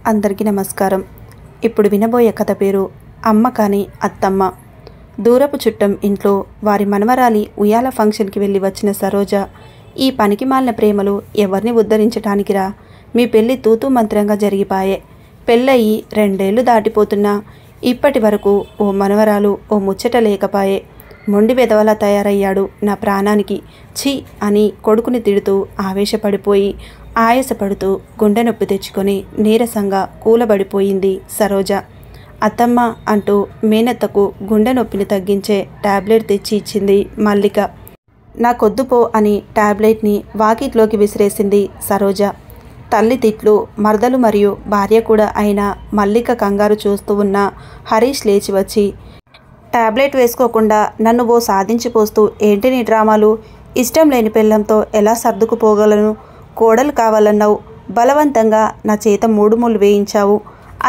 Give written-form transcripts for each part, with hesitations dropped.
అందరికీ నమస్కారం. ఇప్పుడు వినబోయే కథ పేరు అమ్మ కాని అత్తమ్మ. దూరపు చుట్టం ఇంట్లో వారి మనవరాలి ఉయ్యాల ఫంక్షన్కి వెళ్ళి వచ్చిన సరోజ, ఈ పనికిమాలిన ప్రేమలు ఎవరిని ఉద్ధరించటానికిరా, మీ పెళ్ళి తూతూ మంత్రంగా జరిగిపాయే. పెళ్ళయి 2 ఏళ్ళు దాటిపోతున్నా ఇప్పటి వరకు ఓ మనవరాలు, ఓ ముచ్చట లేకపాయే. మొండి వెధవలా తయారయ్యాడు నా ప్రాణానికి, ఛీ అని కొడుకుని తిడుతూ ఆవేశపడిపోయి ఆయాసపడుతూ గుండె నొప్పి తెచ్చుకొని నీరసంగా కూలబడిపోయింది సరోజ. అత్తమ్మ అంటూ మేనత్తకు గుండె నొప్పిని తగ్గించే టాబ్లెట్ తెచ్చి ఇచ్చింది మల్లిక. నాకొద్దుపో అని టాబ్లెట్ని వాకిట్లోకి విసిరేసింది సరోజ. తల్లి తిట్లు, మరదలు మరియు భార్య కూడా అయిన మల్లిక కంగారు చూస్తూ ఉన్న హరీష్ లేచి వచ్చి, టాబ్లెట్ వేసుకోకుండా నన్ను ఓ సాధించిపోస్తూ ఏంటి నీ డ్రామాలు, ఇష్టం లేని పెళ్ళంతో ఎలా సర్దుకుపోగలను, కోడలు కావాలన్నావు, బలవంతంగా నా చేత 3 ముళ్ళు వేయించావు,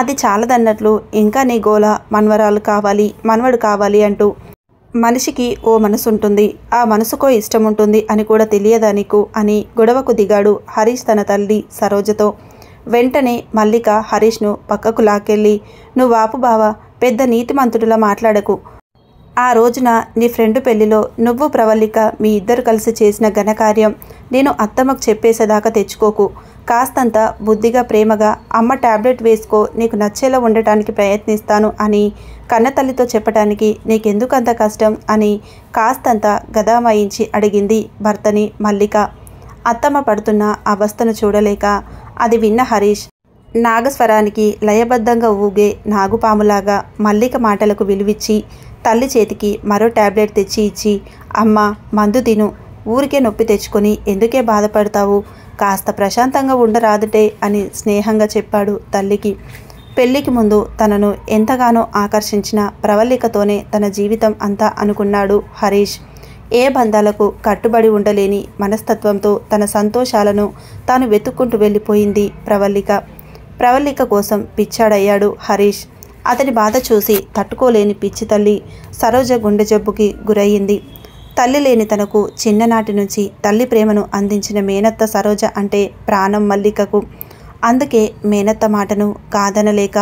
అది చాలదన్నట్లు ఇంకా నీ గోల మనవరాలు కావాలి, మనవడు కావాలి అంటూ. మనిషికి ఓ మనసు ఉంటుంది, ఆ మనసుకో ఇష్టం ఉంటుంది అని కూడా తెలియదా నీకు అని గొడవకు దిగాడు హరీష్ తన తల్లి సరోజతో. వెంటనే మల్లిక హరీష్ను పక్కకు లాక్కెళ్ళి, నువ్వాపు బావా, పెద్ద నీతిమంతుడిలా మాట్లాడకు. ఆ రోజున నీ ఫ్రెండు పెళ్లిలో నువ్వు ప్రవల్లిక మీ ఇద్దరు కలిసి చేసిన ఘనకార్యం నేను అత్తమ్మకు చెప్పేసేదాకా తెచ్చుకోకు. కాస్తంత బుద్ధిగా ప్రేమగా అమ్మ టాబ్లెట్ వేసుకో, నీకు నచ్చేలా ఉండటానికి ప్రయత్నిస్తాను అని కన్నతల్లితో చెప్పటానికి నీకెందుకంత కష్టం అని కాస్తంత గదామాయించి అడిగింది భర్తని మల్లిక. అత్తమ్మ పడుతున్న అవస్థను చూడలేక అది విన్న హరీష్ నాగస్వరానికి లయబద్ధంగా ఊగే నాగుపాములాగా మల్లిక మాటలకు విలువిచ్చి తల్లి చేతికి మరో టాబ్లెట్ తెచ్చి ఇచ్చి, అమ్మ మందు తిను, ఊరికే నొప్పి తెచ్చుకొని ఎందుకే బాధపడతావు, కాస్త ప్రశాంతంగా ఉండరాదుటే అని స్నేహంగా చెప్పాడు తల్లికి. పెళ్లికి ముందు తనను ఎంతగానో ఆకర్షించిన ప్రవల్లికతోనే తన జీవితం అంతా అనుకున్నాడు హరీష్. ఏ బంధాలకు కట్టుబడి ఉండలేని మనస్తత్వంతో తన సంతోషాలను తాను వెతుక్కుంటూ వెళ్ళిపోయింది ప్రవల్లిక. ప్రవల్లిక కోసం పిచ్చాడయ్యాడు హరీష్. అతని బాధ చూసి తట్టుకోలేని పిచ్చి తల్లి సరోజ గుండె జబ్బుకి గురయ్యింది. తల్లి లేని తనకు చిన్ననాటి నుంచి తల్లి ప్రేమను అందించిన మేనత్త సరోజ అంటే ప్రాణం మల్లికకు. అందుకే మేనత్త మాటను కాదనలేక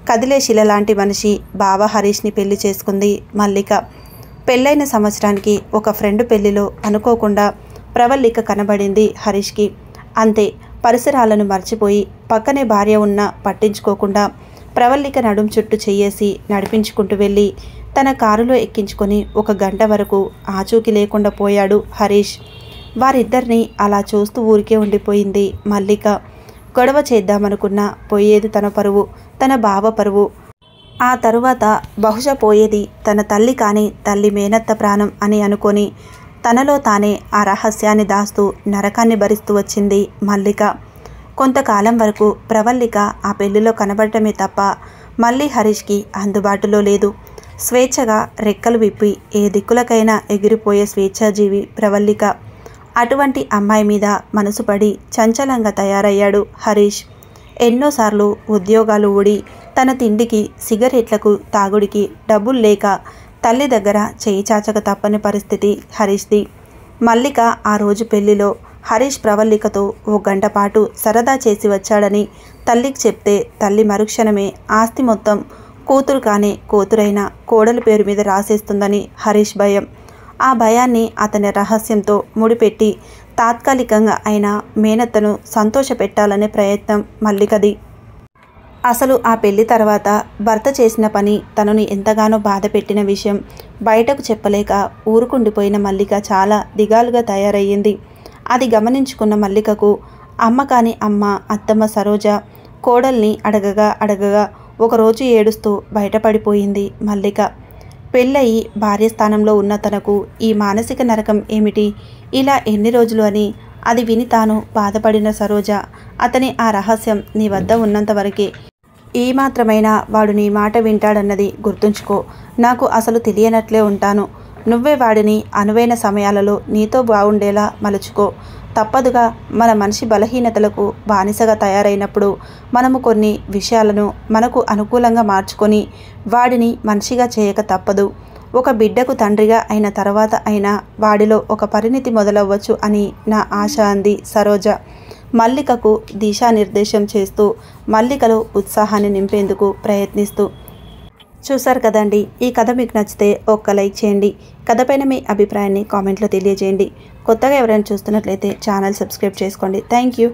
కదిలే శిల లాంటి మనిషి బావ హరీష్ని పెళ్లి చేసుకుంది మల్లిక. పెళ్ళైన సంవత్సరానికి ఒక ఫ్రెండ్ పెళ్లిలో అనుకోకుండా ప్రవల్లిక కనబడింది హరీష్కి. అంతే, పరిసరాలను మర్చిపోయి పక్కనే భార్య ఉన్నా పట్టించుకోకుండా ప్రవల్లిక నడుం చుట్టూ చెయ్యేసి నడిపించుకుంటూ వెళ్ళి తన కారులో ఎక్కించుకొని 1 గంట వరకు ఆచూకీ లేకుండా పోయాడు హరీష్. వారిద్దరినీ అలా చూస్తూ ఊరికే ఉండిపోయింది మల్లిక. గొడవ చేద్దామనుకున్నా పోయేది తన పరువు, తన బావ పరువు. ఆ తరువాత బహుశా పోయేది తన తల్లి కాని తల్లి మేనత్త ప్రాణం అని అనుకొని తనలో తానే ఆ రహస్యాన్ని దాస్తూ నరకాన్ని భరిస్తూ వచ్చింది మల్లిక. కొంతకాలం వరకు ప్రవల్లిక ఆ పెళ్లిలో కనబడటమే తప్ప మళ్ళీ హరీష్కి అందుబాటులో లేదు. స్వేచ్ఛగా రెక్కలు విప్పి ఏ దిక్కులకైనా ఎగిరిపోయే స్వేచ్ఛాజీవి ప్రవల్లిక. అటువంటి అమ్మాయి మీద మనసు పడి చంచలంగా తయారయ్యాడు హరీష్. ఎన్నోసార్లు ఉద్యోగాలు ఊడి తన తిండికి, సిగరెట్లకు, తాగుడికి డబ్బులు లేక తల్లి దగ్గర చేయి చాచక తప్పని పరిస్థితి హరీష్ది. మల్లిక ఆ రోజు పెళ్లిలో హరీష్ ప్రవల్లికతో 1 గంట పాటు సరదా చేసి వచ్చాడని తల్లికి చెప్తే తల్లి మరుక్షణమే ఆస్తి మొత్తం కూతురు కానే కూతురైన కోడలి పేరు మీద రాసేస్తుందని హరీష్ భయం. ఆ భయాన్ని అతని రహస్యంతో ముడిపెట్టి తాత్కాలికంగా అయినా మేనత్తను సంతోషపెట్టాలనే ప్రయత్నం మల్లికది. అసలు ఆ పెళ్లి తర్వాత భర్త చేసిన పని తనను ఎంతగానో బాధ పెట్టిన విషయం బయటకు చెప్పలేక ఊరుకుండిపోయిన మల్లిక చాలా దిగాలుగా తయారయ్యింది. అది గమనించుకున్న మల్లికకు అమ్మ కాని అమ్మ అత్తమ్మ సరోజ కోడల్ని అడగగా ఒకరోజు ఏడుస్తూ బయటపడిపోయింది మల్లిక. పెళ్ళయి భార్య స్థానంలో ఉన్న తనకు ఈ మానసిక నరకం ఏమిటి, ఇలా ఎన్ని రోజులు అని అది విని తాను బాధపడిన సరోజ, అతని ఆ రహస్యం నీ వద్ద ఉన్నంత వరకే, ఈ మాత్రమైనా వాడు నీ మాట వింటాడన్నది గుర్తుంచుకో. నాకు అసలు తెలియనట్లే ఉంటాను. నువ్వే వాడిని అనువైన సమయాలలో నీతో బాగుండేలా మలుచుకో. తప్పదుగా, మన మనిషి బలహీనతలకు బానిసగా తయారైనప్పుడు మనము కొన్ని విషయాలను మనకు అనుకూలంగా మార్చుకొని వాడిని మనిషిగా చేయక తప్పదు. ఒక బిడ్డకు తండ్రిగా అయిన తర్వాత అయినా వాడిలో ఒక పరిణితి మొదలవ్వచ్చు అని నా ఆశ అంది సరోజ. మల్లికకు దిశానిర్దేశం చేస్తూ మల్లికలో ఉత్సాహాన్ని నింపేందుకు ప్రయత్నిస్తూ. చూసారు కదండి, ఈ కథ మీకు నచ్చితే ఒక్క లైక్ చేయండి. కథపైన మీ అభిప్రాయాన్ని కామెంట్లో తెలియజేయండి. కొత్తగా ఎవరైనా చూస్తున్నట్లయితే ఛానల్ సబ్స్క్రైబ్ చేసుకోండి. Thank you.